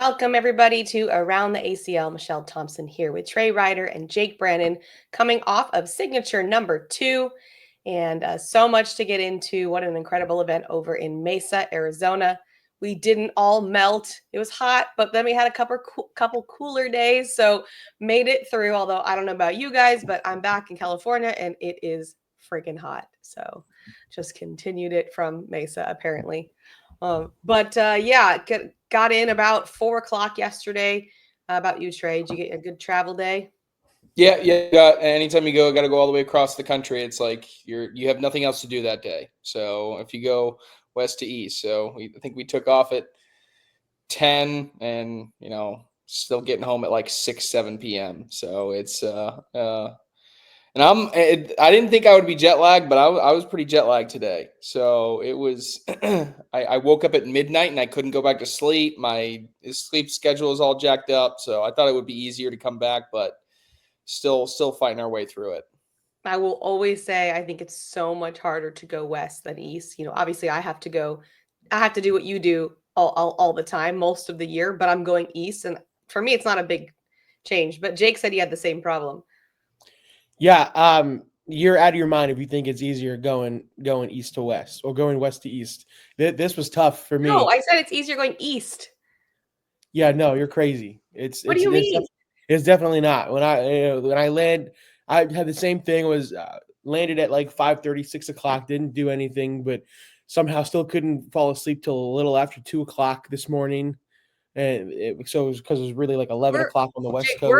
Welcome, everybody, to Around the ACL. Michelle Thompson here with Trey Ryder and Jake Brannon, coming off of signature number 2. And so much to get into. What an incredible event over in Mesa, Arizona. We didn't all melt. It was hot, but then we had a couple cooler days, so made it through. Although I don't know about you guys, but I'm back in California and it is freaking hot. So just continued it from Mesa, apparently. Got in about 4 o'clock yesterday. About you, Trey? Did you get a good travel day? Yeah. Anytime you got to go all the way across the country. It's like you have nothing else to do that day. So if you go west to east, I think we took off at 10, and still getting home at like 6-7 p.m. So it's and I didn't think I would be jet lagged, but I was pretty jet lagged today. So it was I woke up at midnight and I couldn't go back to sleep. My sleep schedule is all jacked up, so I thought it would be easier to come back, but still fighting our way through it. I will always say I think it's so much harder to go west than east. Obviously I have to do what you do all the time, most of the year, but I'm going east. And for me, it's not a big change. But Jake said he had the same problem. Yeah, you're out of your mind if you think it's easier going east to west or going west to east. This was tough for me. No, I said it's easier going east. Yeah, no, you're crazy. What do you mean? It's definitely not. When I land, I had the same thing. Was landed at like 5:30, 6 o'clock. Didn't do anything, but somehow still couldn't fall asleep till a little after 2 o'clock this morning. And it was because it was really like 11 o'clock on the West Coast.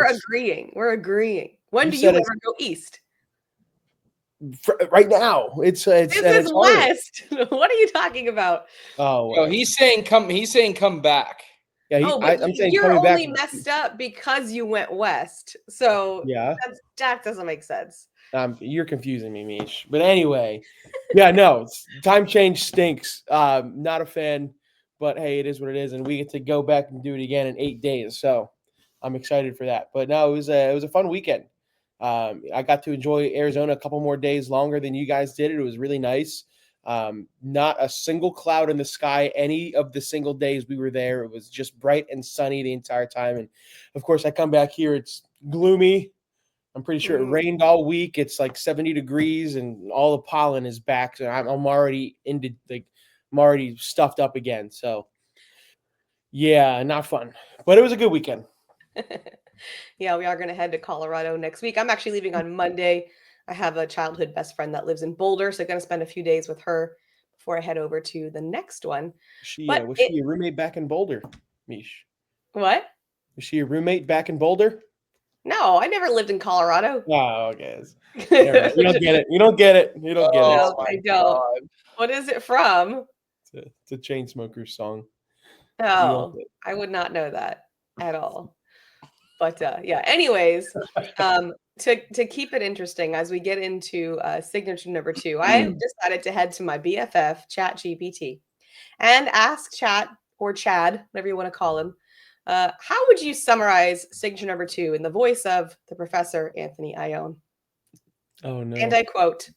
We're agreeing. When do you ever go east? Right now, it's this is west. What are you talking about? Oh, no, he's saying come back. Yeah, I'm saying you're only messed up because you went west. So yeah, that doesn't make sense. You're confusing me, Meesh. But anyway, yeah, no, time change stinks. Not a fan, but hey, it is what it is, and we get to go back and do it again in 8 days. So I'm excited for that. But no, it was a fun weekend. I got to enjoy Arizona a couple more days longer than you guys did. It was really nice. Not a single cloud in the sky any of the single days we were there. It was just bright and sunny the entire time. And of course, I come back here, it's gloomy. I'm pretty sure it rained all week. It's like 70 degrees and all the pollen is back. So I'm already I'm already stuffed up again. So yeah, not fun, but it was a good weekend. Yeah, we are going to head to Colorado next week. I'm actually leaving on Monday. I have a childhood best friend that lives in Boulder, so I'm going to spend a few days with her before I head over to the next one. Was she a roommate back in Boulder, Meesh? What? Was she a roommate back in Boulder? No, I never lived in Colorado. Oh, okay. You don't get it. You don't get it. You don't get it. No, I don't. God. What is it from? It's a Chainsmokers song. Oh, I would not know that at all. But yeah, anyways, to keep it interesting as we get into signature number 2, I decided to head to my BFF, ChatGPT, and ask Chat or Chad, whatever you want to call him, how would you summarize signature number 2 in the voice of the Professor Anthony Ione? Oh, no. And I quote,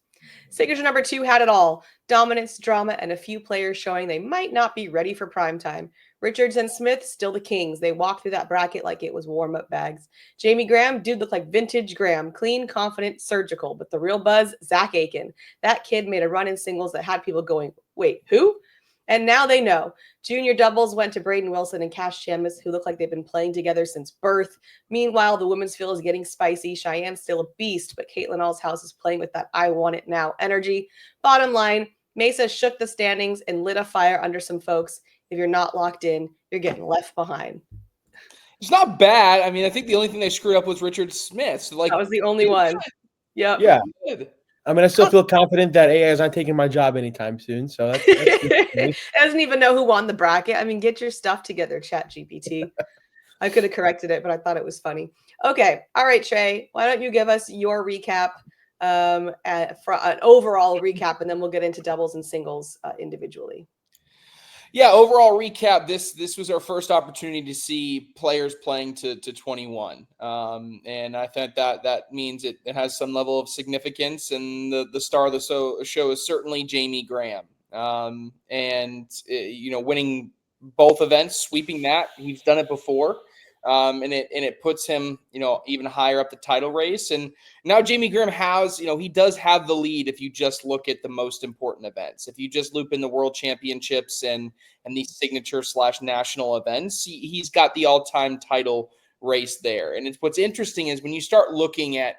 signature number 2 had it all. Dominance, drama, and a few players showing they might not be ready for prime time. Richards and Smith, still the kings. They walked through that bracket like it was warm-up bags. Jamie Graham, dude looked like vintage Graham. Clean, confident, surgical. But the real buzz, Zach Aiken. That kid made a run in singles that had people going, wait, who? And now they know. Junior doubles went to Braden Wilson and Cash Chamis, who look like they've been playing together since birth. Meanwhile, the women's field is getting spicy. Cheyenne's still a beast, but Caitlin Allshouse is playing with that I want it now energy. Bottom line, Mesa shook the standings and lit a fire under some folks. If you're not locked in, you're getting left behind. It's not bad. I mean, I think the only thing they screwed up was Richard Smith. So that was the only one. Yep. Yeah. I mean, I still feel confident that AI is not taking my job anytime soon. So that's it doesn't even know who won the bracket. I mean, get your stuff together, ChatGPT. I could have corrected it, but I thought it was funny. Okay. All right, Trey, why don't you give us your recap for an overall recap, and then we'll get into doubles and singles individually. Yeah, overall recap, this was our first opportunity to see players playing to 21. And I think that means it has some level of significance, and the star of the show is certainly Jamie Graham. Winning both events, sweeping that. He's done it before. And it puts him, even higher up the title race. And now Jamie Graham has, he does have the lead if you just look at the most important events. If you just loop in the world championships and these signature / national events, he's got the all-time title race there. And what's interesting is when you start looking at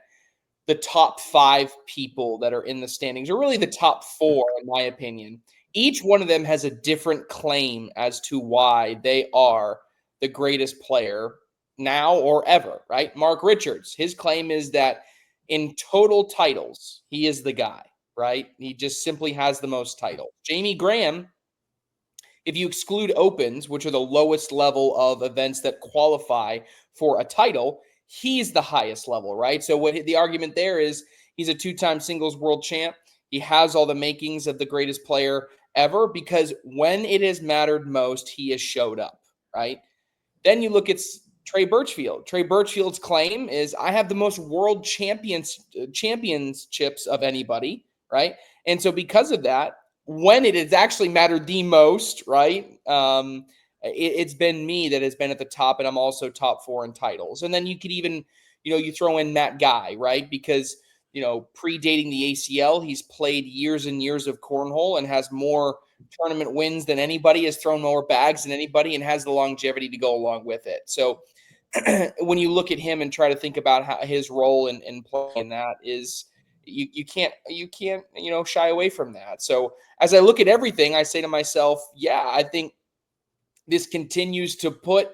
the top 5 people that are in the standings, or really the top 4, in my opinion, each one of them has a different claim as to why they are the greatest player now or ever, right? Mark Richards, his claim is that in total titles, he is the guy, right? He just simply has the most titles. Jamie Graham, if you exclude opens, which are the lowest level of events that qualify for a title, he's the highest level, right? So what the argument there is, he's a 2-time singles world champ. He has all the makings of the greatest player ever because when it has mattered most, he has showed up, right? Then you look at Trey Birchfield. Trey Birchfield's claim is, I have the most world championships of anybody, right? And so because of that, when it has actually mattered the most, right, it's been me that has been at the top, and I'm also top 4 in titles. And then you could even, you throw in Matt Guy, right? Because, predating the ACL, he's played years and years of cornhole and has more tournament wins than anybody, has thrown more bags than anybody, and has the longevity to go along with it. So when you look at him and try to think about how his role in playing that is, you can't shy away from that. So as I look at everything, I say to myself, yeah, I think this continues to put,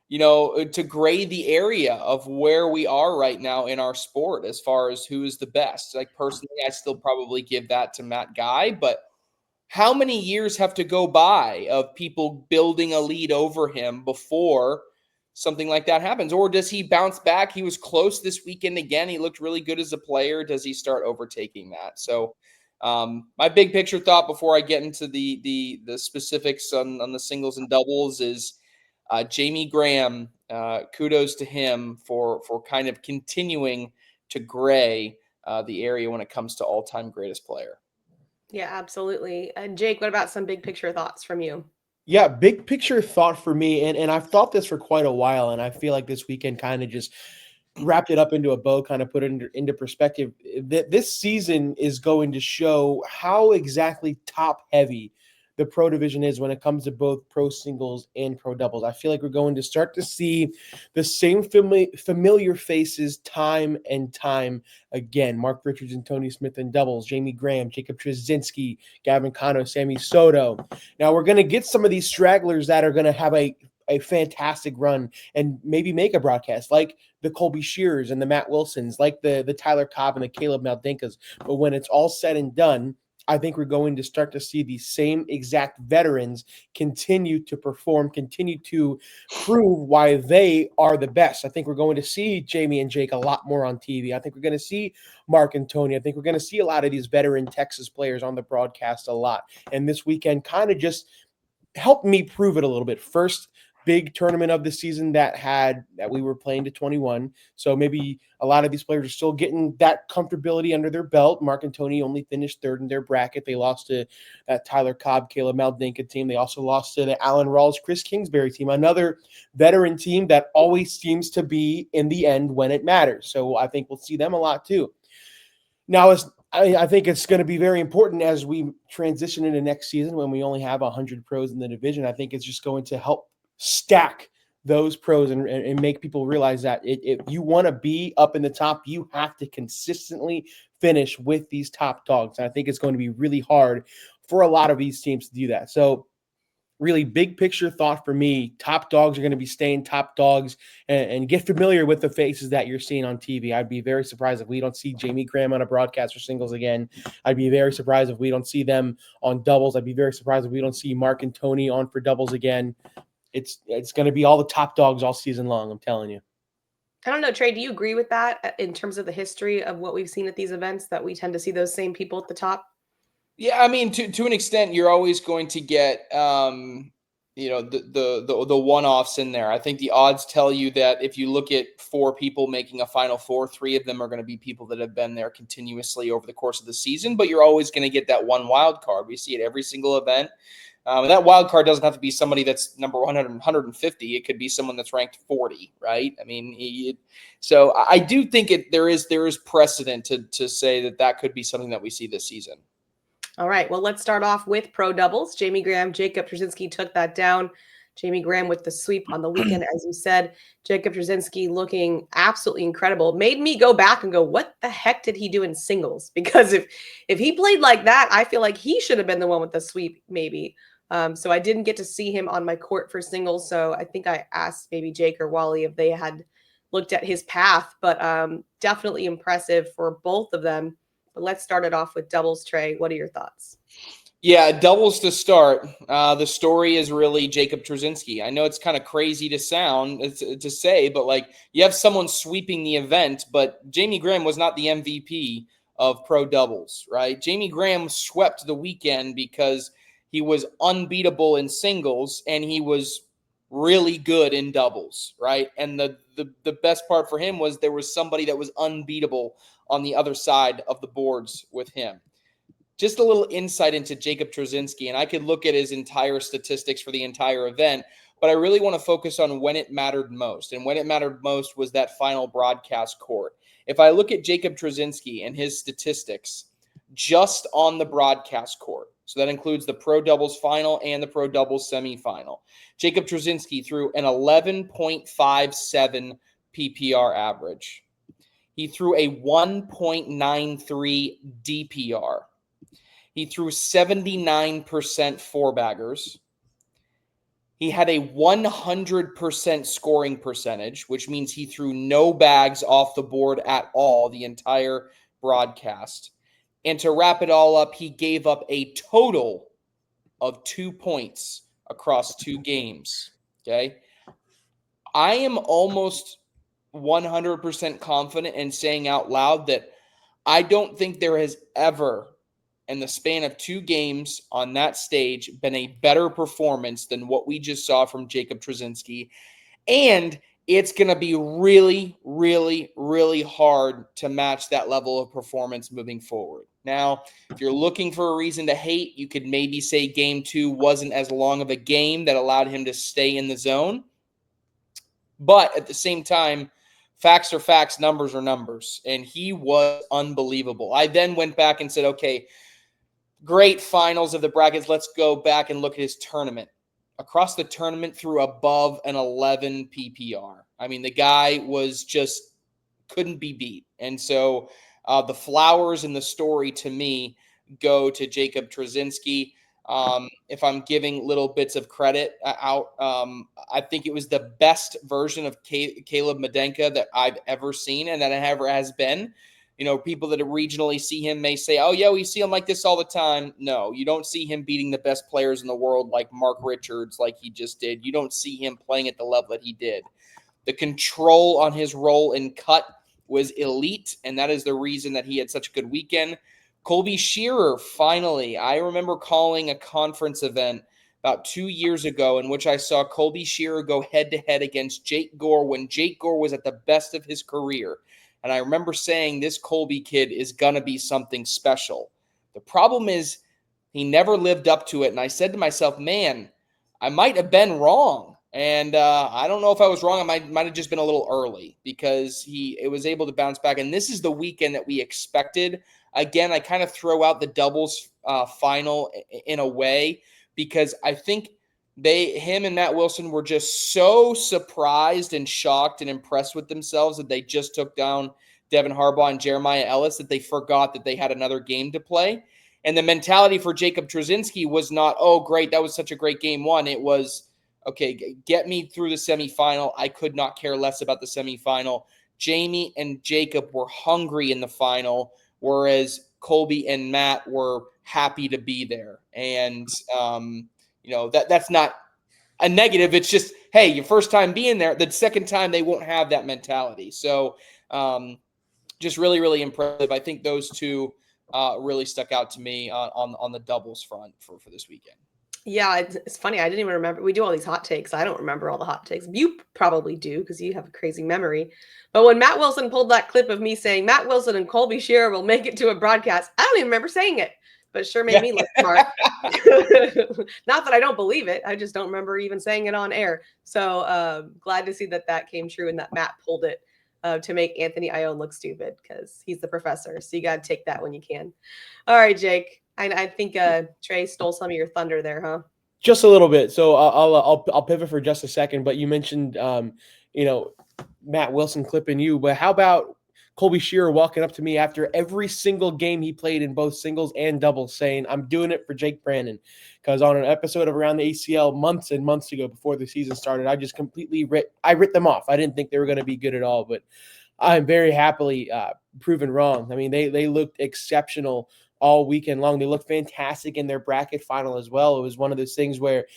to grade the area of where we are right now in our sport as far as who is the best. Like personally, I still probably give that to Matt Guy, but how many years have to go by of people building a lead over him before something like that happens? Or does he bounce back? He was close this weekend again. He looked really good as a player. Does he start overtaking that? So my big picture thought before I get into the specifics on the singles and doubles is Jamie Graham. Kudos to him for kind of continuing to gray the area when it comes to all-time greatest player. Yeah, absolutely. And Jake, what about some big picture thoughts from you? Yeah, big picture thought for me, and I've thought this for quite a while, and I feel like this weekend kind of just wrapped it up into a bow, kind of put it into perspective. That this season is going to show how exactly top heavy the pro division is when it comes to both pro singles and pro doubles. I feel like we're going to start to see the same familiar faces time and time again. Mark Richards and Tony Smith in doubles, Jamie Graham, Jacob Trzynski, Gavin Cano, Sammy Soto. Now we're going to get some of these stragglers that are going to have a fantastic run and maybe make a broadcast, like the Colby Shearers and the Matt Wilsons, like the Tyler Cobb and the Caleb Maldinkas. But when it's all said and done, I think we're going to start to see these same exact veterans continue to perform, continue to prove why they are the best. I think we're going to see Jamie and Jake a lot more on TV. I think we're going to see Mark and Tony. I think we're going to see a lot of these veteran Texas players on the broadcast a lot. And this weekend kind of just helped me prove it a little bit. First big tournament of the season that we were playing to 21. So maybe a lot of these players are still getting that comfortability under their belt. Mark and Tony only finished third in their bracket. They lost to that Tyler Cobb, Caleb Maldinka team. They also lost to the Alan Rawls, Chris Kingsbury team, another veteran team that always seems to be in the end when it matters. So I think we'll see them a lot too. Now, I think it's going to be very important as we transition into next season when we only have 100 pros in the division. I think it's just going to help stack those pros and make people realize that if you want to be up in the top, you have to consistently finish with these top dogs. And I think it's going to be really hard for a lot of these teams to do that. So really big picture thought for me, top dogs are going to be staying top dogs and get familiar with the faces that you're seeing on TV. I'd be very surprised if we don't see Jamie Graham on a broadcast for singles again. I'd be very surprised if we don't see them on doubles. I'd be very surprised if we don't see Mark and Tony on for doubles again. It's going to be all the top dogs all season long, I'm telling you. I don't know, Trey, do you agree with that in terms of the history of what we've seen at these events, that we tend to see those same people at the top? Yeah, I mean, to an extent, you're always going to get, the one-offs in there. I think the odds tell you that if you look at 4 people making a Final Four, 3 of them are going to be people that have been there continuously over the course of the season. But you're always going to get that one wild card. We see it every single event. And that wild card doesn't have to be somebody that's number 100, 150. It could be someone that's ranked 40, right? I mean, so I do think there is precedent to say that could be something that we see this season. All right, well, let's start off with pro doubles. Jamie Graham, Jacob Trzynski took that down. Jamie Graham with the sweep on the weekend, as you said. Jacob Trzynski looking absolutely incredible. Made me go back and go, what the heck did he do in singles? Because if he played like that, I feel like he should have been the one with the sweep, maybe. So I didn't get to see him on my court for singles. So I think I asked maybe Jake or Wally if they had looked at his path, but definitely impressive for both of them. But let's start it off with doubles. Trey, what are your thoughts? Yeah, doubles to start. The story is really Jacob Trzynski. I know it's kind of crazy to say, but like you have someone sweeping the event, but Jamie Graham was not the MVP of pro doubles, right? Jamie Graham swept the weekend because he was unbeatable in singles and he was really good in doubles, right? And the best part for him was there was somebody that was unbeatable on the other side of the boards with him. Just a little insight into Jacob Trzynski, and I could look at his entire statistics for the entire event, but I really want to focus on when it mattered most. And when it mattered most was that final broadcast court. If I look at Jacob Trzynski and his statistics just on the broadcast court, so that includes the pro doubles final and the pro doubles semifinal, Jacob Trzynski threw an 11.57 PPR average. He threw a 1.93 DPR. He threw 79% four-baggers. He had a 100% scoring percentage, which means he threw no bags off the board at all the entire broadcast. And to wrap it all up, he gave up a total of 2 points across 2 games. Okay. I am almost 100% confident in saying out loud that I don't think there has ever, in the span of 2 games on that stage, been a better performance than what we just saw from Jacob Trzynski. And it's going to be really, really, really hard to match that level of performance moving forward. Now, if you're looking for a reason to hate, you could maybe say game 2 wasn't as long of a game that allowed him to stay in the zone. But at the same time, facts are facts, numbers are numbers. And he was unbelievable. I then went back and said, okay, great finals of the brackets. Let's go back and look at his tournament. Across the tournament, threw above an 11 PPR. I mean, the guy was just couldn't be beat. And so the flowers in the story to me go to Jacob Trzynski. If I'm giving little bits of credit out, I think it was the best version of Caleb Medenka that I've ever seen and that it ever has been. You know, people that regionally see him may say, oh, yeah, we see him like this all the time. No, you don't see him beating the best players in the world like Mark Richards like he just did. You don't see him playing at the level that he did. The control on his roll and cut was elite, and that is the reason that he had such a good weekend. Colby Shearer, finally. I remember calling a conference event about 2 years ago in which I saw Colby Shearer go head-to-head against Jake Gore when Jake Gore was at the best of his career. And I remember saying this Colby kid is going to be something special. The problem is he never lived up to it. And I said to myself, man, I might have been wrong. And I don't know if I was wrong. I might have just been a little early because it was able to bounce back. And this is the weekend that we expected. Again, I kind of throw out the doubles final in a way because I think him and Matt Wilson were just so surprised and shocked and impressed with themselves that they just took down Devin Harbaugh and Jeremiah Ellis that they forgot that they had another game to play. And the mentality for Jacob Trzynski was not, oh, great, that was such a great game 1. It was, okay, get me through the semifinal. I could not care less about the semifinal. Jamie and Jacob were hungry in the final, whereas Colby and Matt were happy to be there. And, you know, that's not a negative. It's just, hey, your first time being there, the second time they won't have that mentality. So just really, really impressive. I think those two really stuck out to me on the doubles front for this weekend. Yeah, it's funny. I didn't even remember. We do all these hot takes. I don't remember all the hot takes. You probably do because you have a crazy memory. But when Matt Wilson pulled that clip of me saying Matt Wilson and Colby Shearer will make it to a broadcast, I don't even remember saying it. but sure made me look smart. Not that I don't believe it. I just don't remember even saying it on air. So glad to see that came true and that Matt pulled it to make Anthony Ione look stupid because he's the professor. So you got to take that when you can. All right, Jake. I think Trey stole some of your thunder there, huh? Just a little bit. So I'll pivot for just a second. But you mentioned Matt Wilson clipping you. But how about Colby Shearer walking up to me after every single game he played in both singles and doubles, saying, "I'm doing it for Jake Brandon." Because on an episode of Around the ACL months and months ago, before the season started, I just completely writ them off. I didn't think they were going to be good at all, but I'm very happily proven wrong. I mean, they looked exceptional all weekend long. They looked fantastic in their bracket final as well. It was one of those things where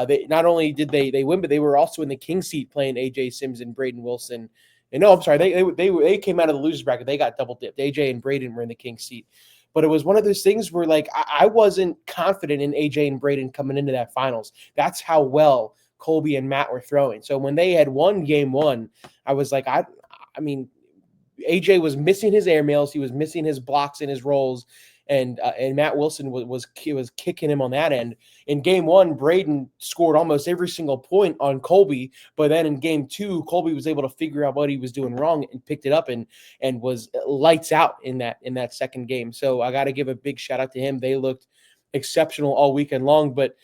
they not only did they win, but they were also in the king seat playing AJ Sims and Braden Wilson. And no, I'm sorry, they came out of the losers bracket. They got double dipped. AJ and Braden were in the king seat. But it was one of those things where like I wasn't confident in AJ and Braden coming into that finals. That's how well Colby and Matt were throwing. So when they had won game one, I was like, I mean, AJ was missing his airmails. He was missing his blocks and his rolls. And Matt Wilson was kicking him on that end. In game one, Braden scored almost every single point on Colby. But then in game two, Colby was able to figure out what he was doing wrong and picked it up and was lights out in that second game. So I got to give a big shout out to him. They looked exceptional all weekend long. But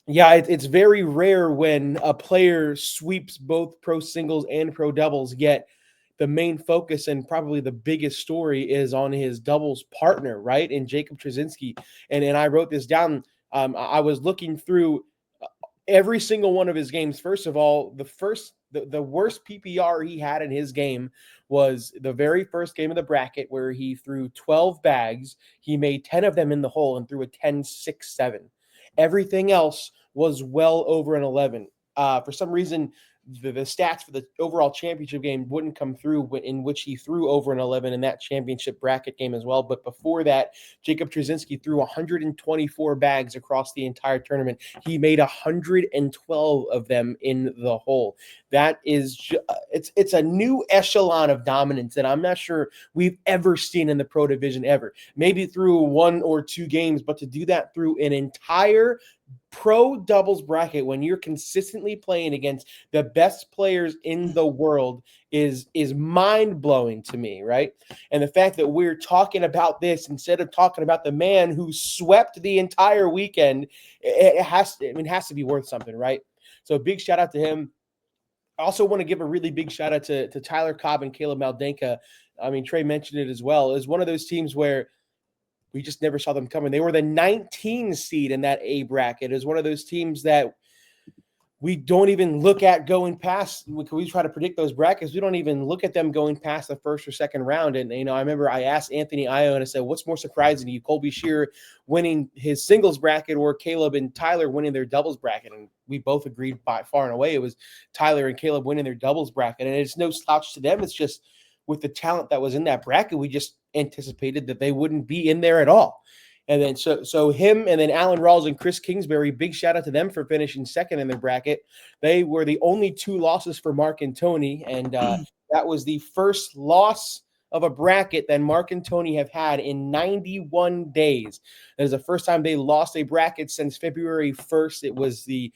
yeah, it's very rare when a player sweeps both pro singles and pro doubles, yet the main focus and probably the biggest story is on his doubles partner, right? And Jacob Trzynski. And I wrote this down. I was looking through every single one of his games. First of all, the worst PPR he had in his game was the very first game of the bracket where he threw 12 bags. He made 10 of them in the hole and threw a 10-6-7. Everything else was well over an 11. For some reason, the stats for the overall championship game wouldn't come through, in which he threw over an 11 in that championship bracket game as well. But before that, Jacob Trzynski threw 124 bags across the entire tournament. He made 112 of them in the hole. That is, it's a new echelon of dominance that I'm not sure we've ever seen in the pro division ever. Maybe through one or two games, but to do that through an entire pro doubles bracket when you're consistently playing against the best players in the world is mind-blowing to me, right? And the fact that we're talking about this instead of talking about the man who swept the entire weekend, it has to be worth something, right? So big shout out to him. I also want to give a really big shout out to Tyler Cobb and Caleb Maldenka. I mean, Trey mentioned it as well. It was one of those teams where we just never saw them coming. They were the 19 seed in that A bracket. It was one of those teams that we don't even look at going past. We try to predict those brackets. We don't even look at them going past the first or second round. And, I remember I asked Anthony Ione, I said, what's more surprising to you, Colby Shearer winning his singles bracket or Caleb and Tyler winning their doubles bracket? And we both agreed by far and away it was Tyler and Caleb winning their doubles bracket. And it's no slouch to them. It's just with the talent that was in that bracket, we just anticipated that they wouldn't be in there at all. And then so him and then Alan Rawls and Chris Kingsbury, big shout out to them for finishing second in their bracket. They were the only two losses for Mark and Tony, and that was the first loss of a bracket that Mark and Tony have had in 91 days. That is the first time they lost a bracket since February 1st. It was the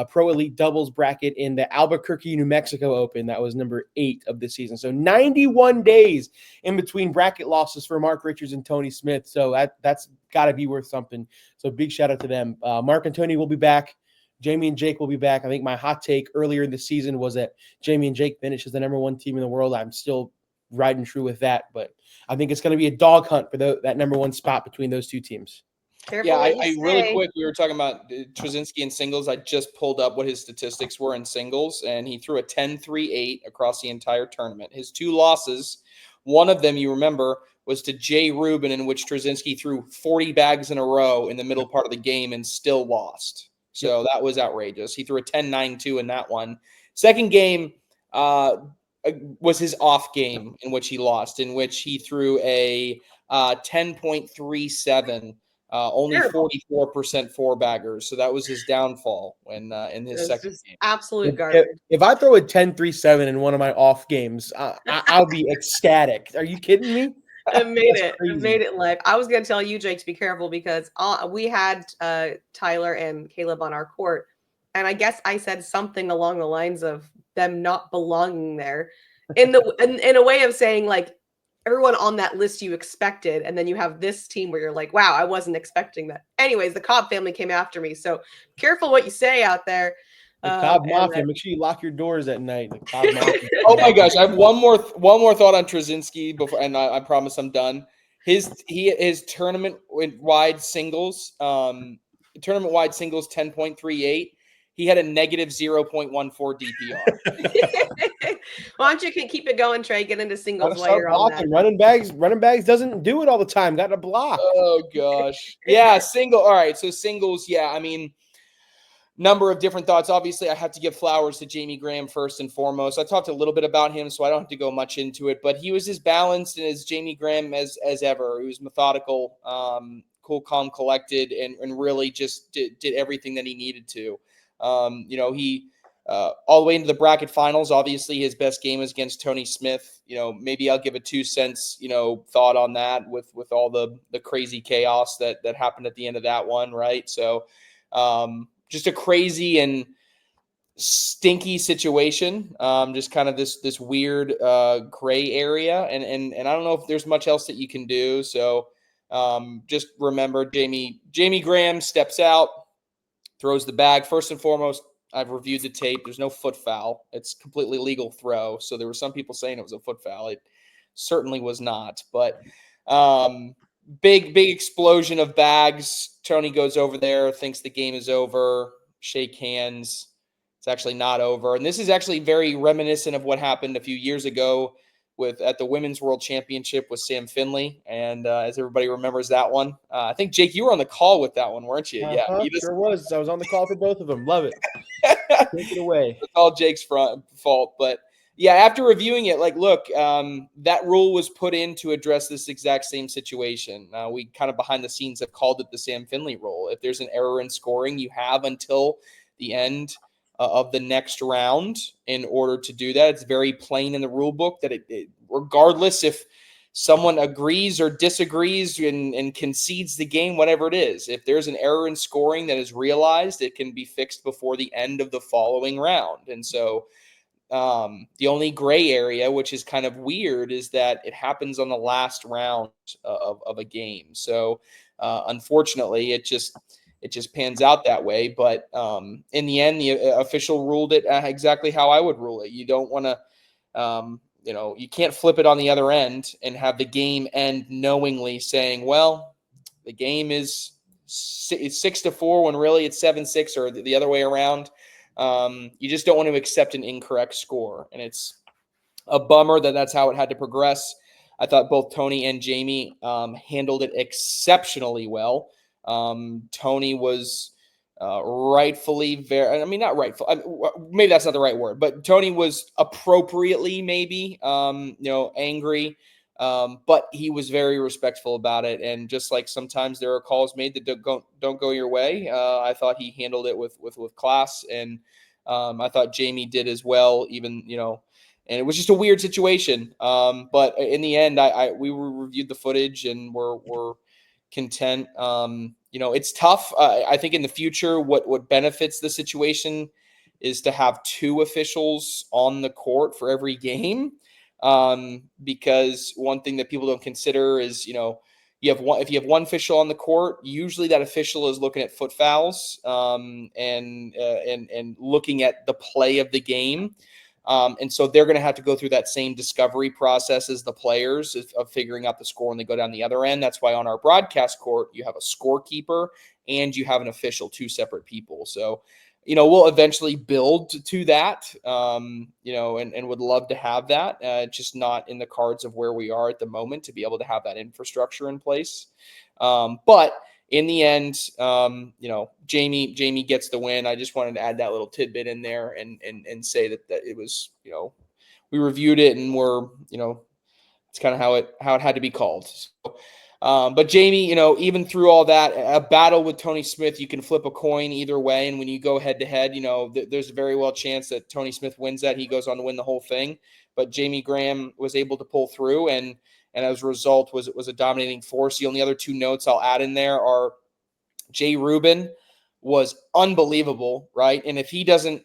Pro Elite Doubles bracket in the Albuquerque, New Mexico Open. That was number 8 of the season. So 91 days in between bracket losses for Mark Richards and Tony Smith. So that's got to be worth something. So big shout out to them. Mark and Tony will be back. Jamie and Jake will be back. I think my hot take earlier in the season was that Jamie and Jake finish as the number 1 team in the world. I'm still riding true with that, but I think it's going to be a dog hunt for that number 1 spot between those two teams. Careful yeah, what you I say. really quick, we were talking about Trzynski in singles. I just pulled up what his statistics were in singles, and he threw a 10-3-8 across the entire tournament. His 2 losses, one of them, you remember, was to Jay Rubin, in which Trzynski threw 40 bags in a row in the middle part of the game and still lost. So that was outrageous. He threw a 10-9-2 in that one. Second game was his off game in which he lost, in which he threw a 10.37, only 44% 4-baggers. So that was his downfall when in his second game. Absolute garbage. If I throw a 10-3-7 in one of my off games, I'll be ecstatic. Are you kidding me? It made That's it. It crazy. made it live. I was gonna tell you, Jake, to be careful because we had Tyler and Caleb on our court, and I guess I said something along the lines of them not belonging there, in a way of saying like everyone on that list you expected, and then you have this team where you're like, wow, I wasn't expecting that. Anyways, the Cobb family came after me, so careful what you say out there. The Cobb And Mafia. Make sure you lock your doors at night. The Cobb Mafia. Oh my gosh, I have one more thought on Trzynski before, and I promise I'm done. His tournament wide singles, 10.38. He had a negative 0.14 DPR. why don't you keep it going, Trey? Get into singles Gotta while start you're on that. blocking. Running bags doesn't do it all the time. Got to block. Oh gosh, yeah, single. All right, so singles. Yeah, I mean, number of different thoughts. Obviously, I have to give flowers to Jamie Graham first and foremost. I talked a little bit about him, so I don't have to go much into it. But he was as balanced and as Jamie Graham as ever. He was methodical, cool, calm, collected, and really just did everything that he needed to. He all the way into the bracket finals. Obviously, his best game was against Tony Smith. Maybe I'll give a 2 cents thought on that with all the crazy chaos that happened at the end of that one, right? So. Just a crazy and stinky situation. Just kind of this weird gray area, and I don't know if there's much else that you can do. So just remember, Jamie Graham steps out, throws the bag. First and foremost, I've reviewed the tape. There's no foot foul. It's completely legal throw. So there were some people saying it was a foot foul. It certainly was not. But big explosion of bags. Tony goes over there, thinks the game is over, shake hands. It's actually not over. And this is actually very reminiscent of what happened a few years ago at the Women's World Championship with Sam Finley. And as everybody remembers that one, I think, Jake, you were on the call with that one, weren't you? Yeah. Sure was. I was on the call for both of them. Love it. Take it away. It's all Jake's fault. But yeah, after reviewing it, look, that rule was put in to address this exact same situation. We kind of behind the scenes have called it the Sam Finley rule. If there's an error in scoring, you have until the end of the next round in order to do that. It's very plain in the rule book that regardless if someone agrees or disagrees and concedes the game, whatever it is, if there's an error in scoring that is realized, it can be fixed before the end of the following round. And so the only gray area, which is kind of weird, is that it happens on the last round of a game. So unfortunately, it just pans out that way. But in the end, the official ruled it exactly how I would rule it. You don't want to, you can't flip it on the other end and have the game end knowingly saying, well, the game is 6-4 when really it's 7-6 or the other way around. You just don't want to accept an incorrect score. And it's a bummer that that's how it had to progress. I thought both Tony and Jamie handled it exceptionally well. Tony was rightfully not rightful. Maybe that's not the right word, but Tony was appropriately maybe, angry. But he was very respectful about it. And just like sometimes there are calls made that don't go your way, I thought he handled it with class. And I thought Jamie did as well, even, and it was just a weird situation. But in the end, we reviewed the footage and we're content. It's tough. I think in the future, what benefits the situation is to have 2 officials on the court for every game. Because one thing that people don't consider is, if you have one official on the court, usually that official is looking at foot fouls, and looking at the play of the game. And so they're going to have to go through that same discovery process as the players of figuring out the score when they go down the other end. That's why on our broadcast court, you have a scorekeeper and you have an official, 2 separate people. So, we'll eventually build to that, and would love to have that, just not in the cards of where we are at the moment to be able to have that infrastructure in place. But in the end, Jamie gets the win. I just wanted to add that little tidbit in there and say that it was, we reviewed it and we're, it's kind of how it had to be called. So, but Jamie, even through all that, a battle with Tony Smith, you can flip a coin either way. And when you go head to head, there's a very well chance that Tony Smith wins that. He goes on to win the whole thing. But Jamie Graham was able to pull through. And and as a result was a dominating force. The only other two notes I'll add in there are Jay Rubin was unbelievable, right? And if he doesn't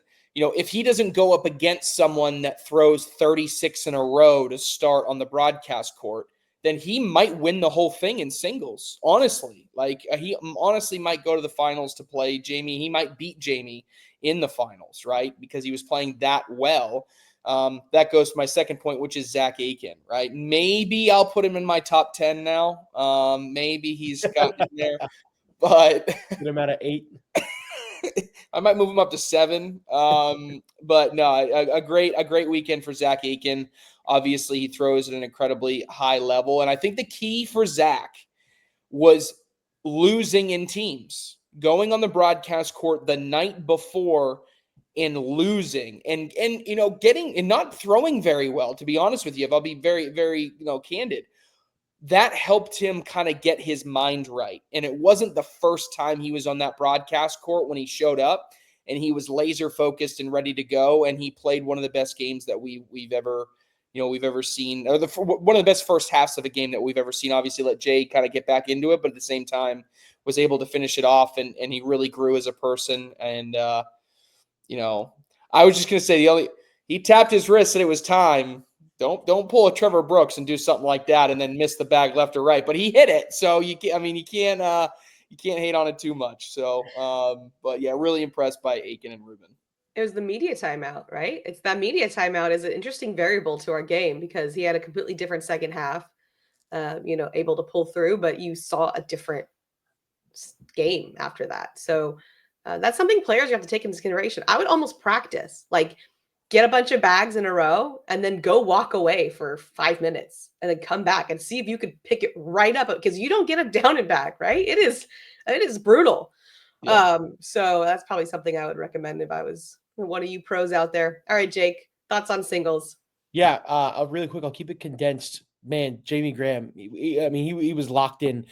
go up against someone that throws 36 in a row to start on the broadcast court, then he might win the whole thing in singles. Honestly, he honestly might go to the finals to play Jamie. He might beat Jamie in the finals, right? Because he was playing that well. That goes to my second point, which is Zach Aiken, right? Maybe I'll put him in my top 10 now. Maybe he's gotten there, but Get him out of 8. I might move him up to 7. But no, a great weekend for Zach Aiken. Obviously, he throws at an incredibly high level. And I think the key for Zach was losing in teams, going on the broadcast court the night before and losing and getting and not throwing very well, to be honest with you. If I'll be very, very, candid, that helped him kind of get his mind right. And it wasn't the first time he was on that broadcast court when he showed up, and he was laser focused and ready to go. And he played one of the best games that we've ever seen, or one of the best first halves of a game that we've ever seen. Obviously, let Jay kind of get back into it, but at the same time was able to finish it off, and he really grew as a person. And I was just gonna say he tapped his wrist and it was time. Don't pull a Trevor Brooks and do something like that and then miss the bag left or right. But he hit it, so you can't hate on it too much. So, but yeah, really impressed by Aiken and Rubin. It was the media timeout, right? It's that media timeout is an interesting variable to our game because he had a completely different second half, able to pull through, but you saw a different game after that. So that's something players you have to take into consideration. I would almost practice, like get a bunch of bags in a row and then go walk away for 5 minutes and then come back and see if you could pick it right up, because you don't get it down and back, right? It is brutal. Yeah. So that's probably something I would recommend if I was one of you pros out there. All right, Jake, thoughts on singles? Yeah, really quick, I'll keep it condensed. Man, Jamie Graham, he was locked in.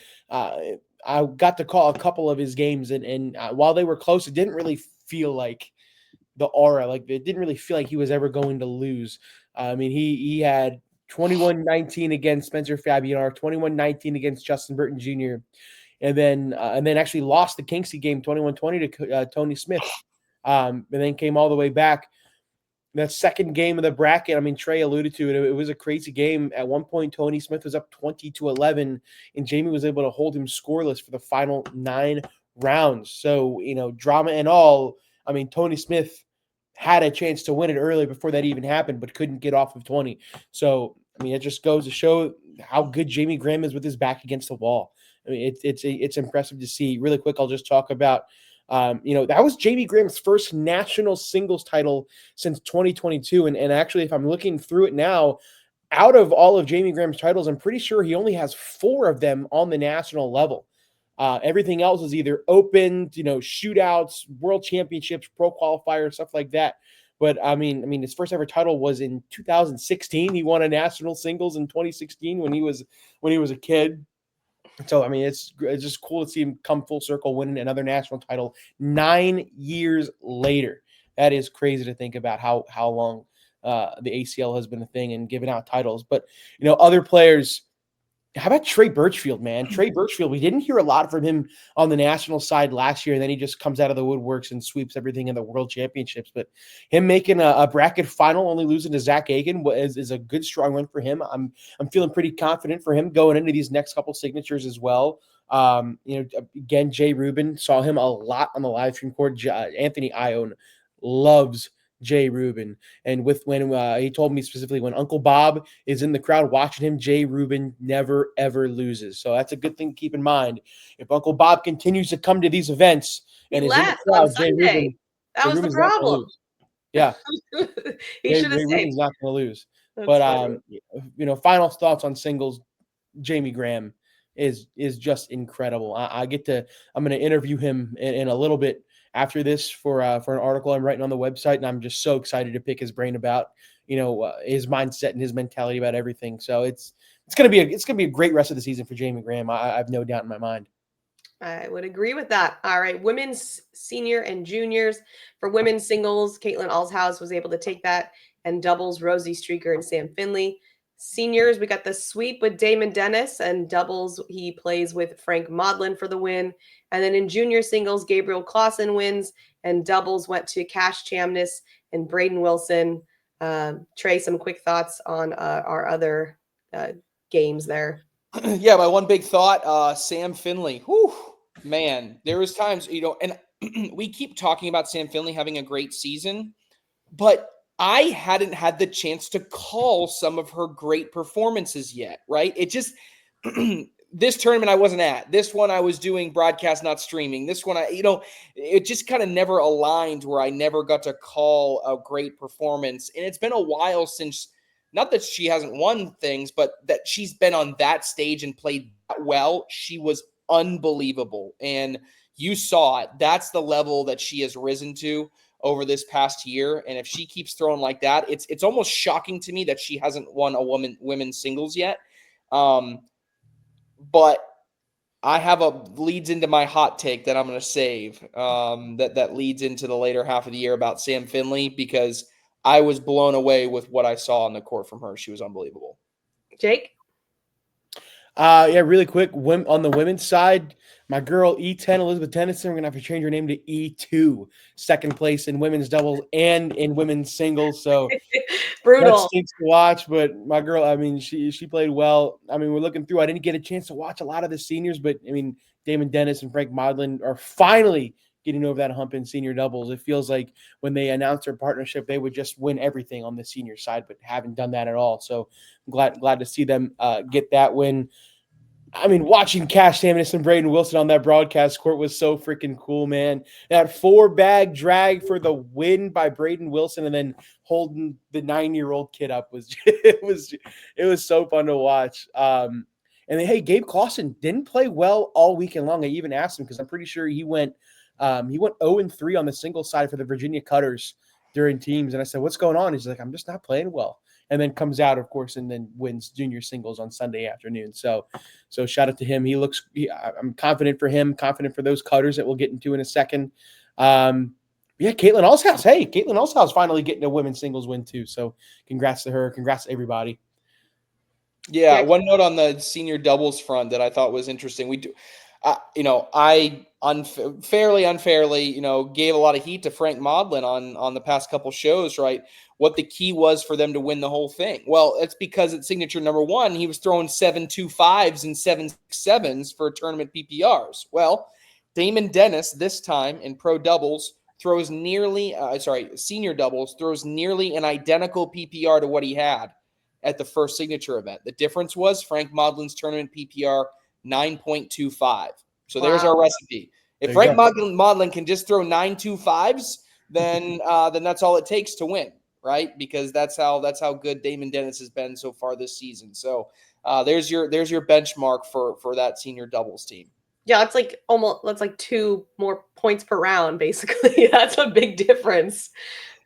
I got to call a couple of his games, and while they were close, it didn't really feel like the aura. Like, it didn't really feel like he was ever going to lose. He had 21-19 against Spencer Fabianar, 21-19 against Justin Burton Jr., and then actually lost the Kingsley game 21-20 to Tony Smith, and then came all the way back. That second game of the bracket, Trey alluded to it. It was a crazy game. At one point, Tony Smith was up 20-11, and Jamie was able to hold him scoreless for the final 9 rounds. So, drama and all, Tony Smith had a chance to win it early before that even happened, but couldn't get off of 20. So, it just goes to show how good Jamie Graham is with his back against the wall. It's impressive to see. Really quick, I'll just talk about that was Jamie Graham's first national singles title since 2022. And actually, if I'm looking through it now, out of all of Jamie Graham's titles, I'm pretty sure he only has 4 of them on the national level. Everything else is either open, shootouts, world championships, pro qualifiers, stuff like that. But his first ever title was in 2016. He won a national singles in 2016 when he was a kid. So, it's just cool to see him come full circle, winning another national title 9 years later. That is crazy to think about how long the ACL has been a thing and giving out titles. But, other players, how about Trey Birchfield, man? Trey Birchfield, we didn't hear a lot from him on the national side last year, and then he just comes out of the woodworks and sweeps everything in the world championships. But him making a bracket final, only losing to Zach Aiken, is a good, strong win for him. I'm feeling pretty confident for him going into these next couple signatures as well. Again, Jay Rubin, saw him a lot on the live stream court. Anthony Ione loves Jay Rubin, and when he told me specifically, when Uncle Bob is in the crowd watching him, Jay Rubin never ever loses. So that's a good thing to keep in mind. If Uncle Bob continues to come to these events and He is in the left crowd, on Sunday. That was the Rubin's not going to problem. lose. Yeah, He should have Jay stayed. Rubin's not going to lose. That's But funny. final thoughts on singles. Jamie Graham is just incredible. I'm going to interview him in a little bit after this for an article I'm writing on the website, and I'm just so excited to pick his brain about his mindset and his mentality about everything. So it's gonna be a great rest of the season for Jamie Graham. I have no doubt in my mind. I would agree with that. All right, women's senior and juniors. For women's singles, Caitlin Alshouse was able to take that, and doubles, Rosie Streaker and Sam Finley. Seniors, we got the sweep with Damon Dennis, and doubles, he plays with Frank Modlin for the win. And then in junior singles, Gabriel Clausen wins, and doubles went to Cash Chamness and Braden Wilson. Trey, some quick thoughts on our other games there. Yeah, my one big thought, Sam Finley. Whew, man, there was times, and we keep talking about Sam Finley having a great season, but I hadn't had the chance to call some of her great performances yet, right? It just this tournament I wasn't at. This one I was doing broadcast, not streaming. This one it just kind of never aligned where I never got to call a great performance. And it's been a while since, not that she hasn't won things, but that she's been on that stage and played that well. She was unbelievable. And you saw it. That's the level that she has risen to over this past year. And if she keeps throwing like that, it's almost shocking to me that she hasn't won a women's singles yet. But I have leads into my hot take that I'm going to save that leads into the later half of the year about Sam Finley, because I was blown away with what I saw on the court from her. She was unbelievable. Jake? Yeah, really quick. On the women's side, my girl E10, Elizabeth Tennyson, we're going to have to change her name to E2. Second place in women's doubles and in women's singles. So brutal. That stinks to watch, but my girl, I mean, she played well. I mean, we're looking through. I didn't get a chance to watch a lot of the seniors, but I mean, Damon Dennis and Frank Modlin are finally getting over that hump in senior doubles. It feels like when they announced their partnership, they would just win everything on the senior side, but haven't done that at all. So I'm glad to see them get that win. I mean, watching Cash Chamness and Braden Wilson on that broadcast court was so freaking cool, man. That 4-bag drag for the win by Braden Wilson, and then holding the 9-year-old kid up was it was so fun to watch. And then, hey, Gabe Clausen didn't play well all weekend long. I even asked him because I'm pretty sure he went 0-3 on the single side for the Virginia Cutters during teams. And I said, "What's going on?" He's like, "I'm just not playing well." And then comes out, of course, and then wins junior singles on Sunday afternoon. So shout out to him. I'm confident for him, confident for those Cutters that we'll get into in a second. Yeah, Caitlin Allshouse. Hey, Caitlin Allshouse finally getting a women's singles win too. So congrats to her. Congrats to everybody. Yeah, one note on the senior doubles front that I thought was interesting. We do, I unfairly, gave a lot of heat to Frank Modlin on the past couple shows, right? What the key was for them to win the whole thing. Well, it's because at signature number 1, he was throwing 7.25s and 7.7s for tournament PPRs. Well, Damon Dennis this time in pro doubles throws senior doubles throws nearly an identical PPR to what he had at the first signature event. The difference was Frank Modlin's tournament PPR 9.25. So there's our recipe. If Frank Modlin can just throw 9.25s, then that's all it takes to win, right? Because that's how good Damon Dennis has been so far this season. So there's your benchmark for that senior doubles team. Yeah, that's like 2 more points per round, basically. That's a big difference.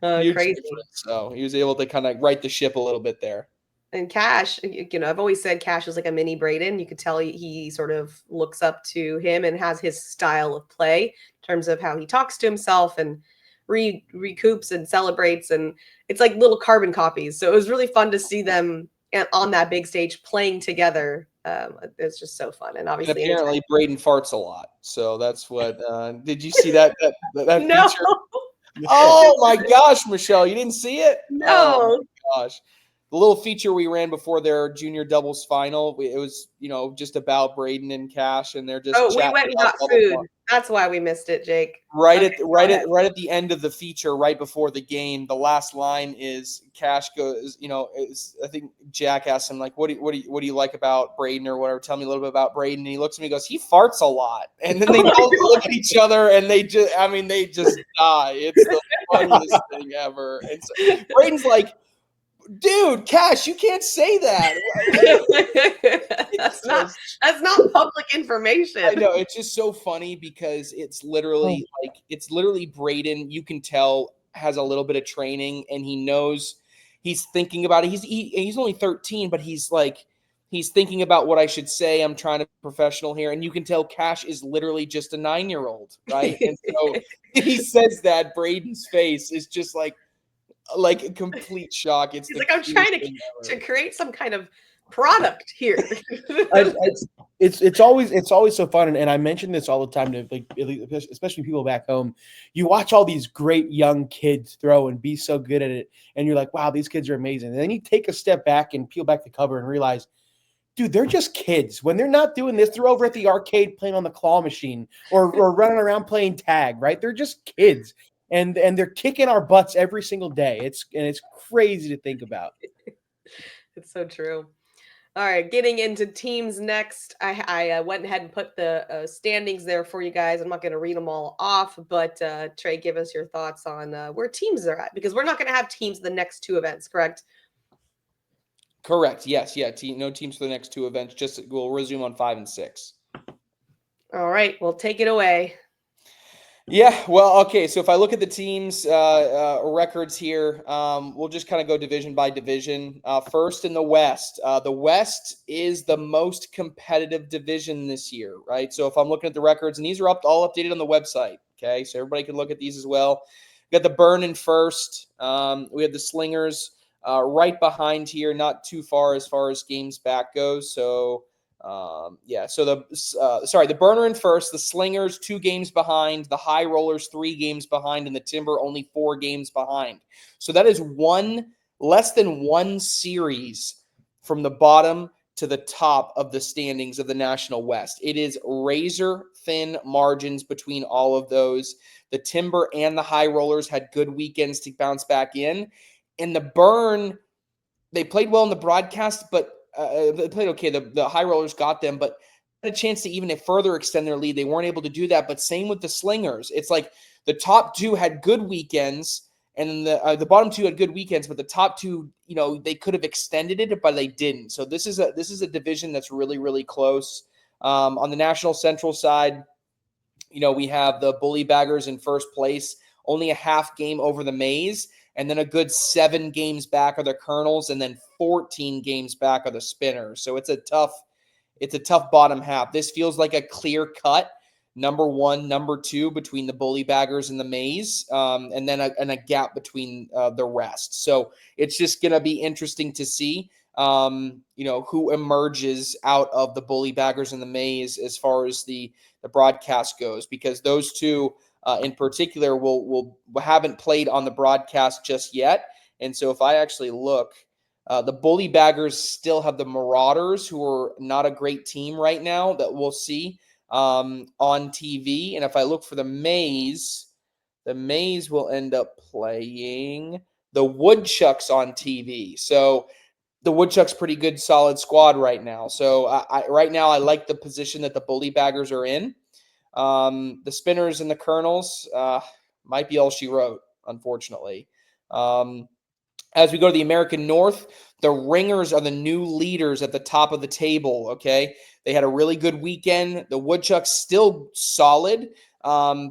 Crazy. Difference. So he was able to kind of right the ship a little bit there. And Cash, I've always said Cash is like a mini Braden. You could tell he sort of looks up to him and has his style of play in terms of how he talks to himself and recoups and celebrates. And it's like little carbon copies. So it was really fun to see them on that big stage playing together. It's just so fun. And obviously, apparently Braden farts a lot. So that's what, did you see that no. feature? Oh my gosh, Michelle, you didn't see it? No. Oh my gosh. The little feature we ran before their junior doubles final, it was, just about Braden and Cash, and they're just we went and got food. That's why we missed it, Jake. Right at the end of the feature, right before the game, the last line is Cash goes, I think Jack asked him, like, what do you like about Braden or whatever? Tell me a little bit about Braden. And he looks at me and goes, he farts a lot. And then they both look at each other and they just die. It's the funniest thing ever. And so Braden's like, dude, Cash, you can't say that. That's not public information. I know, it's just so funny because it's literally Braden. You can tell has a little bit of training and he knows he's thinking about it. He's only 13, but he's thinking about what I should say. I'm trying to be professional here, and you can tell Cash is literally just a 9-year-old, right? And so he says that Braden's face is just like, like a complete shock. It's He's the like, I'm cutest trying thing to ever. create some kind of product here. I, it's always so fun, and I mention this all the time to like especially people back home. You watch all these great young kids throw and be so good at it, and you're like, wow, these kids are amazing. And then you take a step back and peel back the cover and realize, dude, they're just kids. When they're not doing this, they're over at the arcade playing on the claw machine or running around playing tag, right? They're just kids. And they're kicking our butts every single day. It's crazy to think about. It's so true. All right, getting into teams next. I went ahead and put the standings there for you guys. I'm not going to read them all off, but Trey, give us your thoughts on where teams are at, because we're not going to have teams the next two events, correct? Correct. Yes. Yeah. No teams for the next two events. Just we'll resume on 5 and 6. All right, well, take it away. Yeah, well, okay. So if I look at the teams' records here, we'll just kind of go division by division. First in the West, the West is the most competitive division this year, right? So if I'm looking at the records, and these are all updated on the website, okay? So everybody can look at these as well. We got the Burn in first. We have the Slingers right behind here, not too far as games back goes. So. So the Burner in first, the Slingers 2 games behind, the High Rollers 3 games behind, and the Timber only 4 games behind. So that is less than one series from the bottom to the top of the standings of the National West. It is razor thin margins between all of those. The Timber and the High Rollers had good weekends to bounce back in, and the Burn, they played well in the broadcast, but they played okay. The High Rollers got them, but had a chance to even further extend their lead. They weren't able to do that. But same with the Slingers. It's like the top 2 had good weekends, and the bottom 2 had good weekends. But the top 2, they could have extended it, but they didn't. So this is a division that's really, really close. On the National Central side, we have the Bully Baggers in first place, only a half game over the Maze, and then a good 7 games back are the Colonels, and then 14 games back are the Spinners. So it's a tough bottom half. This feels like a clear cut number 1, number 2 between the Bully Baggers and the Maze, and then a gap between the rest. So it's just going to be interesting to see, who emerges out of the Bully Baggers and the Maze as far as the broadcast goes, because those two in particular haven't played on the broadcast just yet. And so if I actually look, the Bully Baggers still have the Marauders, who are not a great team right now, that we'll see on TV. And if I look for the Maze will end up playing the Woodchucks on TV. So the Woodchucks pretty good, solid squad right now. So right now I like the position that the Bully Baggers are in. The Spinners and the Colonels might be all she wrote, unfortunately. As we go to the American North, the Ringers are the new leaders at the top of the table, okay? They had a really good weekend. The Woodchucks still solid,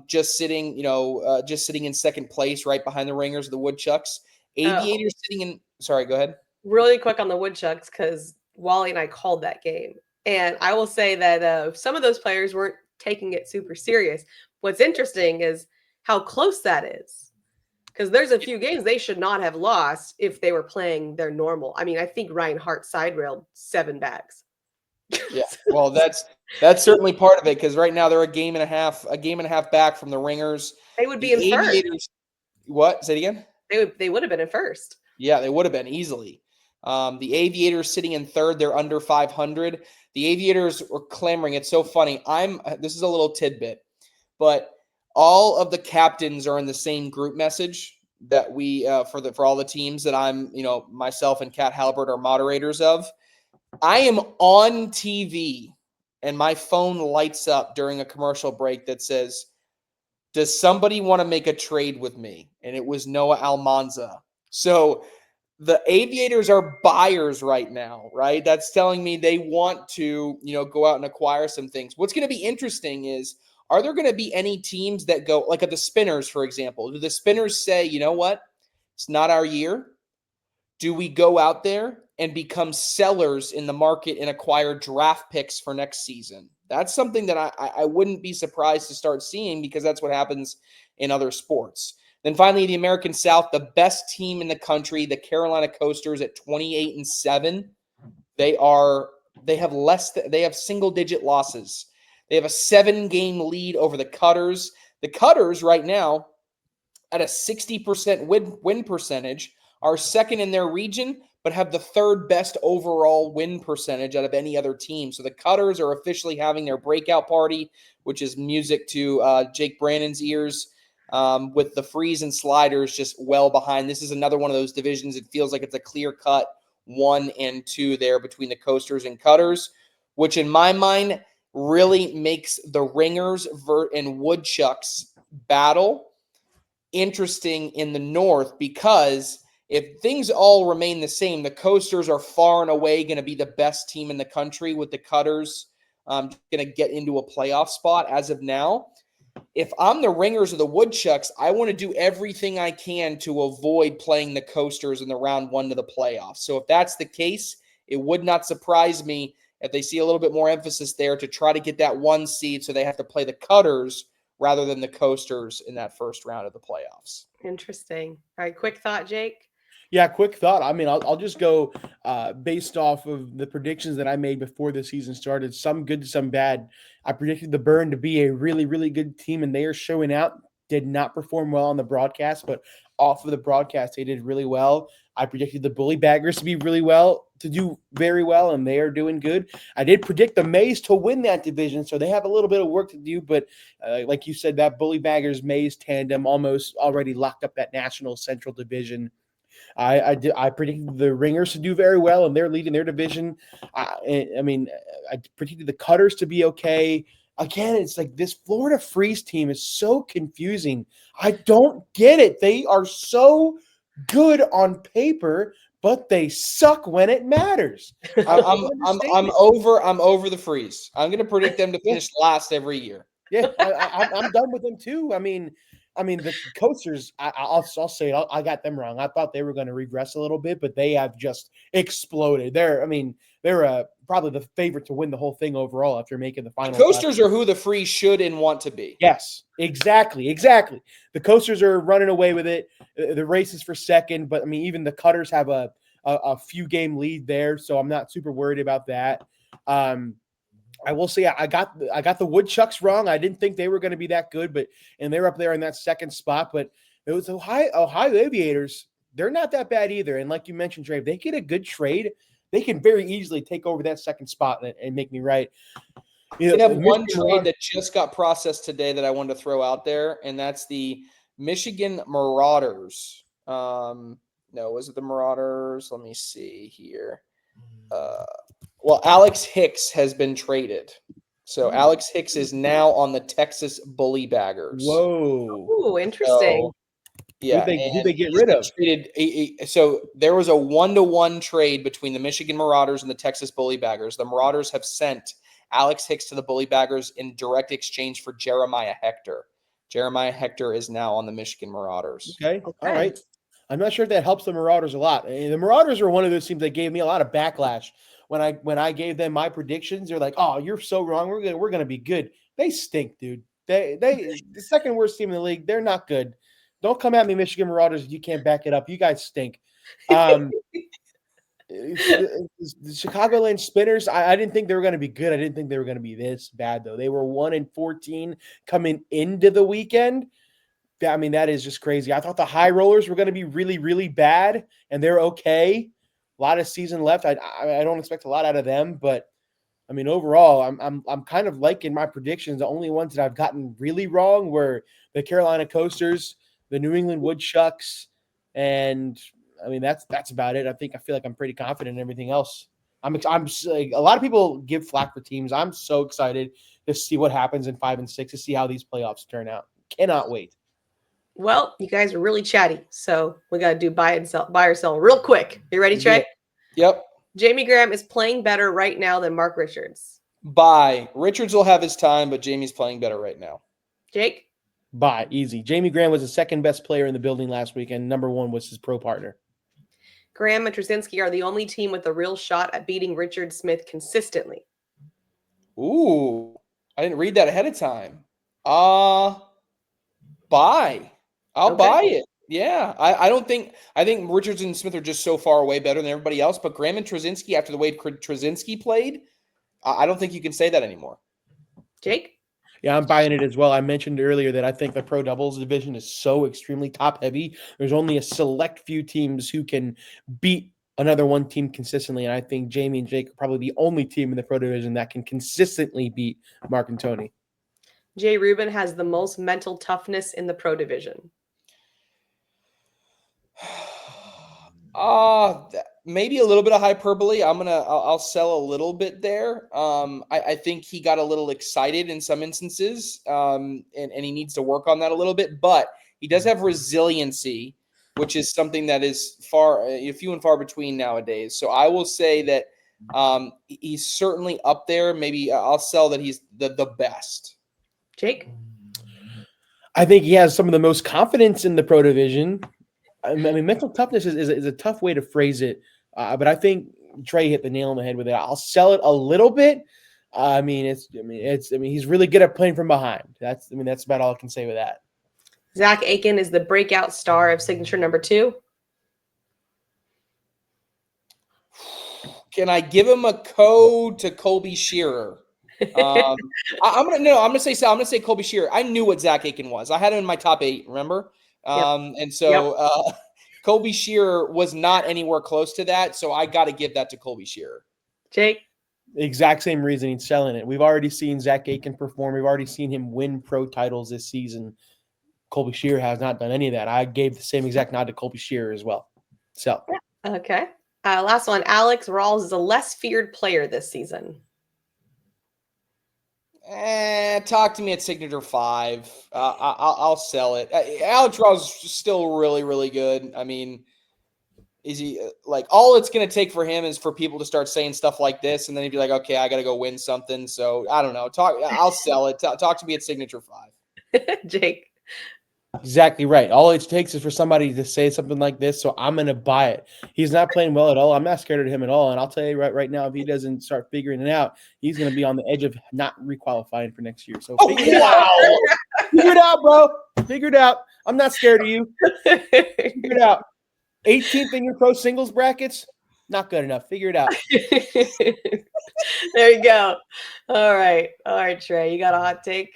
just sitting in second place right behind the Ringers, the Woodchucks. Aviators sitting in – sorry, go ahead. Really quick on the Woodchucks, because Wally and I called that game. And I will say that some of those players weren't taking it super serious. What's interesting is how close that is. Because there's a few games they should not have lost if they were playing their normal. I mean, I think Ryan Hart side railed 7 bags. Yeah, well, that's certainly part of it, because right now they're a game and a half back from the Ringers. They would be in Aviators, first. What? Say it again? They would have been in first. Yeah, they would have been easily. The Aviators sitting in third, they're under 500. The Aviators were clamoring. It's so funny. This is a little tidbit, but all of the captains are in the same group message that we for all the teams that I'm, myself and Kat Halbert are moderators of. I am on TV and my phone lights up during a commercial break that says, "Does somebody want to make a trade with me?" And it was Noah Almanza. So the Aviators are buyers right now, right? That's telling me they want to, go out and acquire some things. What's going to be interesting is, are there going to be any teams that go, like at the Spinners, for example? Do the Spinners say, you know what? It's not our year. Do we go out there and become sellers in the market and acquire draft picks for next season? That's something that I wouldn't be surprised to start seeing, because that's what happens in other sports. Then finally, the American South, the best team in the country, the Carolina Coasters at 28-7. They have single-digit losses. They have a 7-game lead over the Cutters. The Cutters right now, at a 60% win percentage, are second in their region, but have the third best overall win percentage out of any other team. So the Cutters are officially having their breakout party, which is music to Jake Brannon's ears, with the Freeze and Sliders just well behind. This is another one of those divisions. It feels like it's a clear-cut 1 and 2 there between the Coasters and Cutters, which in my mind really makes the Ringers and Woodchucks battle interesting in the North, because if things all remain the same, the Coasters are far and away going to be the best team in the country, with the Cutters going to get into a playoff spot as of now. If I'm the Ringers or the Woodchucks, I want to do everything I can to avoid playing the Coasters in the round 1 to the playoffs. So if that's the case, it would not surprise me if they see a little bit more emphasis there to try to get that 1 seed, so they have to play the Cutters rather than the Coasters in that first round of the playoffs. Interesting. All right, quick thought, Jake. Yeah, quick thought. I mean, I'll just go based off of the predictions that I made before the season started. Some good, some bad. I predicted the Burn to be a really, really good team, and they are showing out. Did not perform well on the broadcast, but off of the broadcast, they did really well. I predicted the Bully Baggers to do very well, and they are doing good. I did predict the Mays to win that division, so they have a little bit of work to do. But like you said, that Bully Baggers Mays tandem almost already locked up that National Central Division. I predicted the Ringers to do very well, and they're leading their division. I predicted the Cutters to be okay. Again, it's like this Florida Freeze team is so confusing. I don't get it. They are so good on paper, but they suck when it matters. I'm over the Freeze. I'm going to predict them to finish last every year. Yeah, I'm done with them too. I mean, the Coasters. I'll say it. I got them wrong. I thought they were going to regress a little bit, but they have just exploded. They're probably the favorite to win the whole thing overall after making the final. The Coasters are who the Freeze should and want to be. Yes, exactly. The Coasters are running away with it. The race is for second, but I mean, even the Cutters have a few game lead there, so I'm not super worried about that. I will say I got the Woodchucks wrong. I didn't think they were going to be that good, and they're up there in that second spot. But it was Ohio Aviators. They're not that bad either. And like you mentioned, Trey, if they get a good trade, they can very easily take over that second spot and make me right. You have one trade that just got processed today that I wanted to throw out there, and that's the Michigan Marauders. No, was it the Marauders? Let me see here. Well, Alex Hicks has been traded. So Alex Hicks is now on the Texas Bully Baggers. Whoa. Ooh, interesting. So, yeah. Who'd they get rid of? So there was a 1-to-1 trade between the Michigan Marauders and the Texas Bully Baggers. The Marauders have sent Alex Hicks to the Bully Baggers in direct exchange for Jeremiah Hector. Jeremiah Hector is now on the Michigan Marauders. Okay. All right. I'm not sure if that helps the Marauders a lot. The Marauders are one of those teams that gave me a lot of backlash when I gave them my predictions. They're like, "Oh, you're so wrong. We're gonna be good." They stink, dude. They the second worst team in the league. They're not good. Don't come at me, Michigan Marauders, if you can't back it up. You guys stink. The Chicagoland Spinners, I didn't think they were going to be good. I didn't think they were going to be this bad, though. They were 1-14 coming into the weekend. I mean, that is just crazy. I thought the High Rollers were going to be really, really bad, and they're okay. A lot of season left. I don't expect a lot out of them, but I mean, overall, I'm kind of liking my predictions. The only ones that I've gotten really wrong were the Carolina Coasters, the New England Woodchucks, and I mean that's about it. I feel like I'm pretty confident in everything else. I'm a lot of people give flack for teams. I'm so excited to see what happens in 5 and 6, to see how these playoffs turn out. Cannot wait. Well, you guys are really chatty, so we got to do buy or sell real quick. You ready, Trey? Yep. Jamie Graham is playing better right now than Mark Richards. Buy. Richards will have his time, but Jamie's playing better right now. Jake? Buy. Easy. Jamie Graham was the second best player in the building last week, and number one was his pro partner. Graham and Trzynski are the only team with a real shot at beating Richard Smith consistently. Ooh. I didn't read that ahead of time. Buy. I'll Okay. buy it. Yeah, I think Richards and Smith are just so far away better than everybody else. But Graham and Trzynski, after the way Trzynski played, I don't think you can say that anymore. Jake? Yeah, I'm buying it as well. I mentioned earlier that I think the pro doubles division is so extremely top heavy. There's only a select few teams who can beat another one team consistently. And I think Jamie and Jake are probably the only team in the pro division that can consistently beat Mark and Tony. Jay Rubin has the most mental toughness in the pro division. Maybe a little bit of hyperbole. I'll sell a little bit there. I think he got a little excited in some instances, and he needs to work on that a little bit. But he does have resiliency, which is something that is few and far between nowadays. So I will say that he's certainly up there. Maybe I'll sell that he's the best. Jake? I think he has some of the most confidence in the pro division. I mean, mental toughness is a tough way to phrase it, but I think Trey hit the nail on the head with it. I'll sell it a little bit. He's really good at playing from behind. That's about all I can say with that. Zach Aiken is the breakout star of signature number 2. Can I give him a code to Colby Shearer? I'm gonna say Colby Shearer. I knew what Zach Aiken was. I had him in my top 8. Remember? And so Colby Shearer was not anywhere close to that. So I got to give that to Colby Shearer. Jake? The exact same reasoning, selling it. We've already seen Zach Aiken perform. We've already seen him win pro titles this season. Colby Shearer has not done any of that. I gave the same exact nod to Colby Shearer as well. So, Okay. Last one. Alex Rawls is a less feared player this season. Talk to me at signature 5. I'll sell it. Alex Rawls is still really, really good. I mean, is he all it's going to take for him is for people to start saying stuff like this, and then he'd be like, okay, I got to go win something. So I don't know. I'll sell it. Talk to me at signature 5. Jake? exactly right. All it takes is for somebody to say something like this, so I'm going to buy it. He's not playing well at all. I'm not scared of him at all. And I'll tell you right now, if he doesn't start figuring it out, he's going to be on the edge of not requalifying for next year. So figure it out. Figure it out, bro. Figure it out. I'm not scared of you. Figure it out. 18th in your pro singles brackets, not good enough. Figure it out. There you go. All right, Trey, you got a hot take?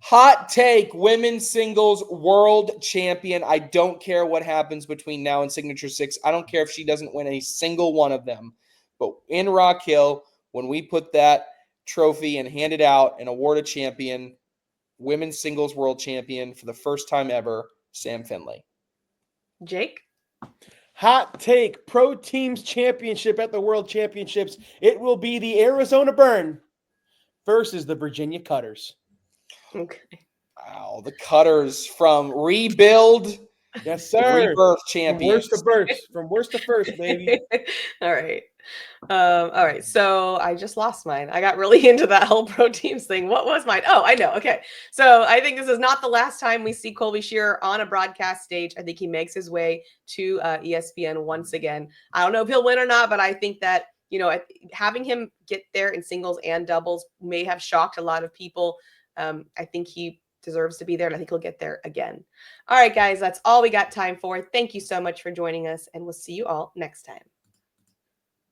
Hot take, women's singles world champion. I don't care what happens between now and signature 6. I don't care if she doesn't win a single one of them. But in Rock Hill, when we put that trophy and hand it out and award a champion, women's singles world champion for the first time ever, Sam Finley. Jake? Hot take, pro teams championship at the world championships. It will be the Arizona Burn versus the Virginia Cutters. Okay. Wow, the Cutters from rebuild, yes, sir. Rebirth champions. From worst to first, baby. All right. All right. So I just lost mine. I got really into that whole pro teams thing. What was mine? Oh, I know. Okay. So I think this is not the last time we see Colby Shearer on a broadcast stage. I think he makes his way to ESPN once again. I don't know if he'll win or not, but I think that, having him get there in singles and doubles may have shocked a lot of people. I think he deserves to be there, and I think he'll get there again. All right, guys, that's all we got time for. Thank you so much for joining us, and we'll see you all next time.